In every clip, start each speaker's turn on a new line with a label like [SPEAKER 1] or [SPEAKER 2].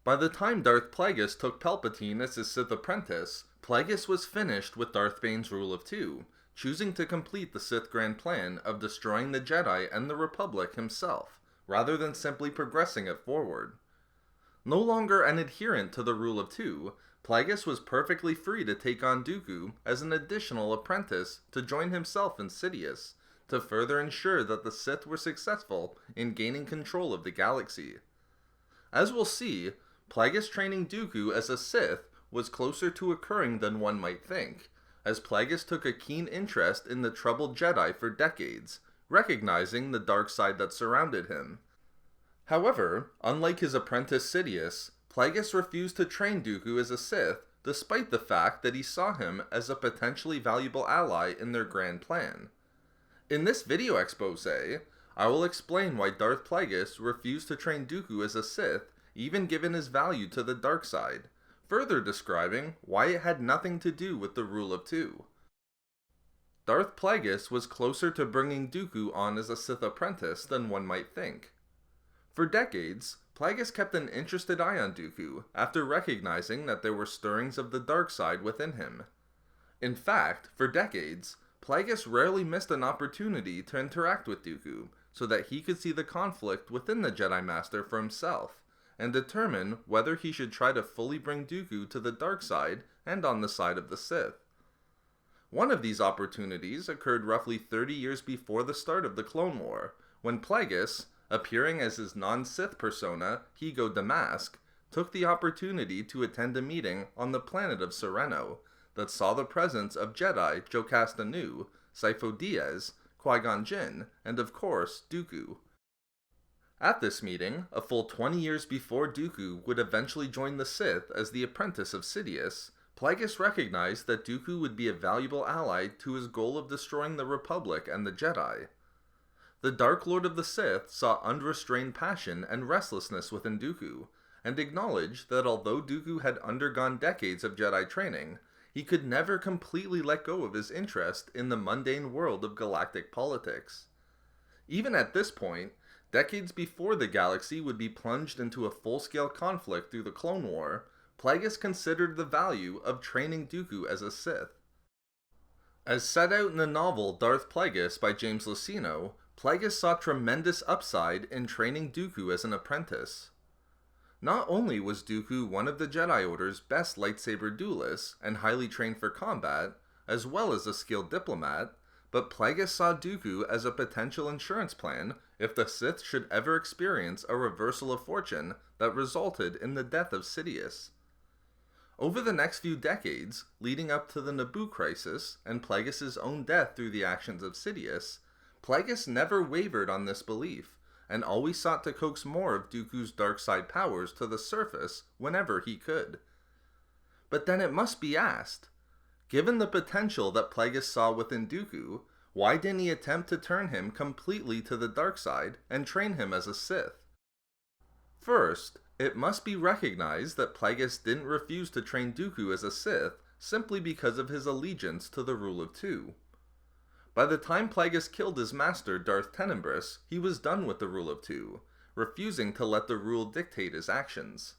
[SPEAKER 1] By the time Darth Plagueis took Palpatine as his Sith apprentice, Plagueis was finished with Darth Bane's rule of two, choosing to complete the Sith grand plan of destroying the Jedi and the Republic himself, rather than simply progressing it forward. No longer an adherent to the rule of two, Plagueis was perfectly free to take on Dooku as an additional apprentice to join himself in Sidious, to further ensure that the Sith were successful in gaining control of the galaxy. As we'll see, Plagueis training Dooku as a Sith was closer to occurring than one might think, as Plagueis took a keen interest in the troubled Jedi for decades, recognizing the dark side that surrounded him. However, unlike his apprentice Sidious, Plagueis refused to train Dooku as a Sith despite the fact that he saw him as a potentially valuable ally in their grand plan. In this video expose, I will explain why Darth Plagueis refused to train Dooku as a Sith even given his value to the dark side, further describing why it had nothing to do with the rule of two. Darth Plagueis was closer to bringing Dooku on as a Sith apprentice than one might think. For decades, Plagueis kept an interested eye on Dooku after recognizing that there were stirrings of the dark side within him. In fact, for decades, Plagueis rarely missed an opportunity to interact with Dooku so that he could see the conflict within the Jedi Master for himself, and determine whether he should try to fully bring Dooku to the dark side and on the side of the Sith. One of these opportunities occurred roughly 30 years before the start of the Clone War, when Plagueis, appearing as his non-Sith persona, Higo Damask, took the opportunity to attend a meeting on the planet of Sereno that saw the presence of Jedi Jocasta Nu, Sifo Dyas, Qui-Gon Jinn, and of course, Dooku. At this meeting, a full 20 years before Dooku would eventually join the Sith as the apprentice of Sidious, Plagueis recognized that Dooku would be a valuable ally to his goal of destroying the Republic and the Jedi. The Dark Lord of the Sith saw unrestrained passion and restlessness within Dooku, and acknowledged that although Dooku had undergone decades of Jedi training, he could never completely let go of his interest in the mundane world of galactic politics. Even at this point, decades before the galaxy would be plunged into a full-scale conflict through the Clone War, Plagueis considered the value of training Dooku as a Sith. As set out in the novel Darth Plagueis by James Luceno, Plagueis saw tremendous upside in training Dooku as an apprentice. Not only was Dooku one of the Jedi Order's best lightsaber duelists and highly trained for combat, as well as a skilled diplomat, but Plagueis saw Dooku as a potential insurance plan if the Sith should ever experience a reversal of fortune that resulted in the death of Sidious. Over the next few decades, leading up to the Naboo crisis and Plagueis' own death through the actions of Sidious, Plagueis never wavered on this belief, and always sought to coax more of Dooku's dark side powers to the surface whenever he could. But then it must be asked, given the potential that Plagueis saw within Dooku, why didn't he attempt to turn him completely to the dark side and train him as a Sith? First, it must be recognized that Plagueis didn't refuse to train Dooku as a Sith simply because of his allegiance to the rule of two. By the time Plagueis killed his master Darth Tenebris, he was done with the rule of two, refusing to let the rule dictate his actions.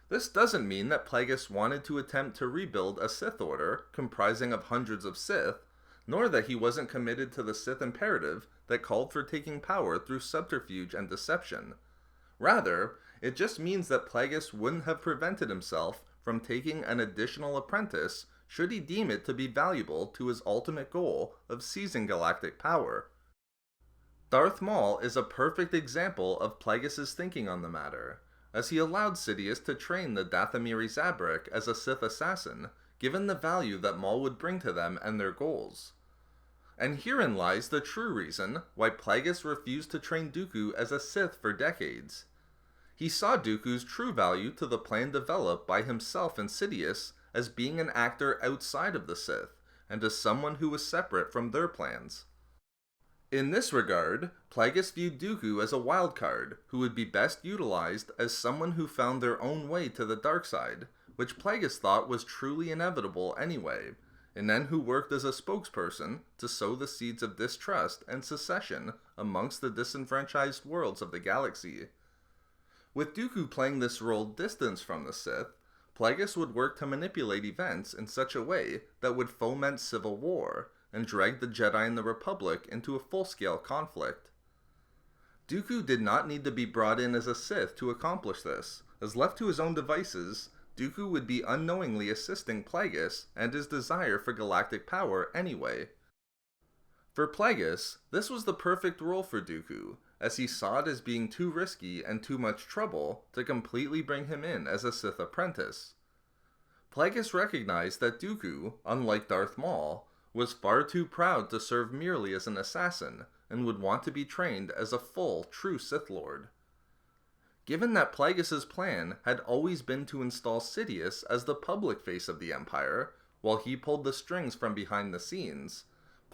[SPEAKER 1] This doesn't mean that Plagueis wanted to attempt to rebuild a Sith Order comprising of hundreds of Sith, nor that he wasn't committed to the Sith imperative that called for taking power through subterfuge and deception. Rather, it just means that Plagueis wouldn't have prevented himself from taking an additional apprentice should he deem it to be valuable to his ultimate goal of seizing galactic power. Darth Maul is a perfect example of Plagueis' thinking on the matter, as he allowed Sidious to train the Dathomiri Zabrak as a Sith assassin, given the value that Maul would bring to them and their goals. And herein lies the true reason why Plagueis refused to train Dooku as a Sith for decades. He saw Dooku's true value to the plan developed by himself and Sidious as being an actor outside of the Sith, and as someone who was separate from their plans. In this regard, Plagueis viewed Dooku as a wildcard, who would be best utilized as someone who found their own way to the dark side, which Plagueis thought was truly inevitable anyway, and then who worked as a spokesperson to sow the seeds of distrust and secession amongst the disenfranchised worlds of the galaxy. With Dooku playing this role distanced from the Sith, Plagueis would work to manipulate events in such a way that would foment civil war and drag the Jedi and the Republic into a full-scale conflict. Dooku did not need to be brought in as a Sith to accomplish this, as left to his own devices, Dooku would be unknowingly assisting Plagueis and his desire for galactic power anyway. For Plagueis, this was the perfect role for Dooku, as he saw it as being too risky and too much trouble to completely bring him in as a Sith apprentice. Plagueis recognized that Dooku, unlike Darth Maul, was far too proud to serve merely as an assassin, and would want to be trained as a full, true Sith Lord. Given that Plagueis' plan had always been to install Sidious as the public face of the Empire, while he pulled the strings from behind the scenes,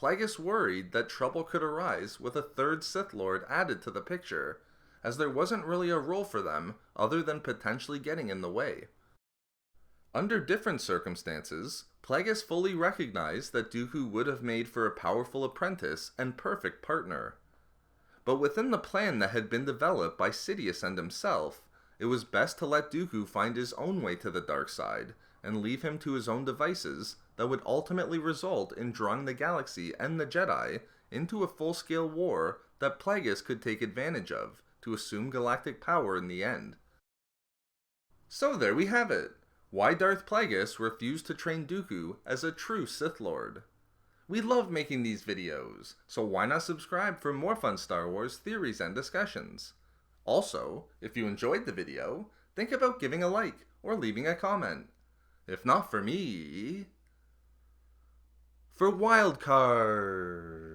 [SPEAKER 1] Plagueis worried that trouble could arise with a third Sith Lord added to the picture, as there wasn't really a role for them other than potentially getting in the way. Under different circumstances, Plagueis fully recognized that Dooku would have made for a powerful apprentice and perfect partner. But within the plan that had been developed by Sidious and himself, it was best to let Dooku find his own way to the dark side, and leave him to his own devices that would ultimately result in drawing the galaxy and the Jedi into a full-scale war that Plagueis could take advantage of to assume galactic power in the end. So there we have it. Why Darth Plagueis refused to train Dooku as a true Sith Lord. We love making these videos, so why not subscribe for more fun Star Wars theories and discussions? Also, if you enjoyed the video, think about giving a like or leaving a comment. If not for me, for Wildcard!